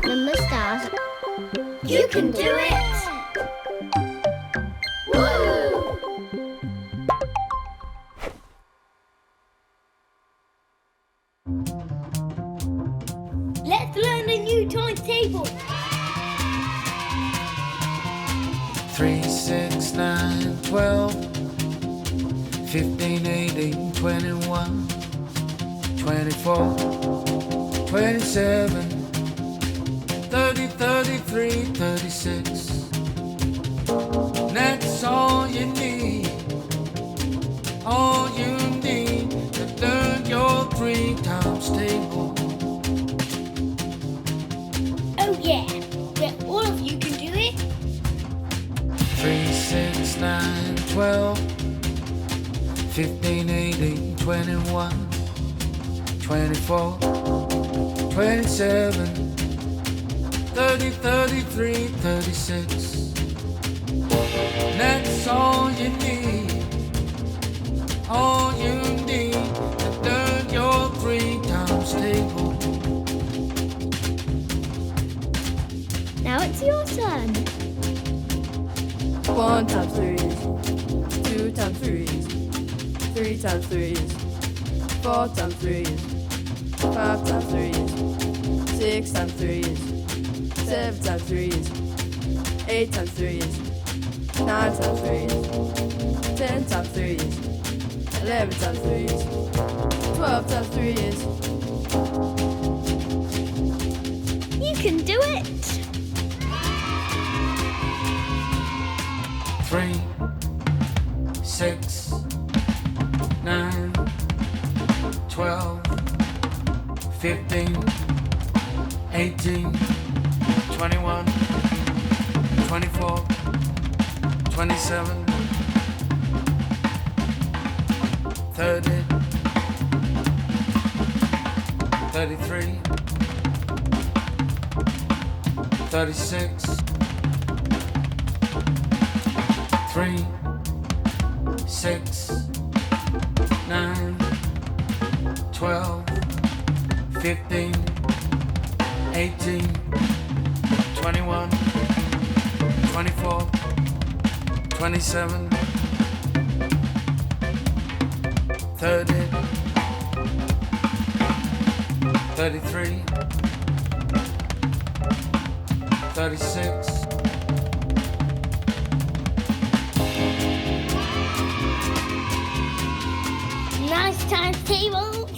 Remember stars. You can do it! Woo! Let's learn the new timetable. 3, 6, 9, 12, 15, 18, 21, 24, 27, 30, 33, 36. And that's all you need. All you need to learn your 3 times table. Oh yeah, where all of you can do it. 3, 6, 9, 12, 15, 18, 21, 24, 27, 30, 33, 36. And that's all you need. All you need to learn your 3 times table. Now it's your turn. 1 times 3 is 2 times 3 is 3 times 3 is 4 times 3 is 5 times 3 is 6 times 3 is 7 times 3 is 8 times 3 is 9 times 3 is 10 times 3 is 11 times 3 is 12 times 3 is. You can do it. 3, 6, 9, 12, 15, 18, 21, 24, 27, 30, 33, 36, 3, 6, 9, 12, 15, 18, 21, 24, 27, 30, 33, 36. Nice timetables.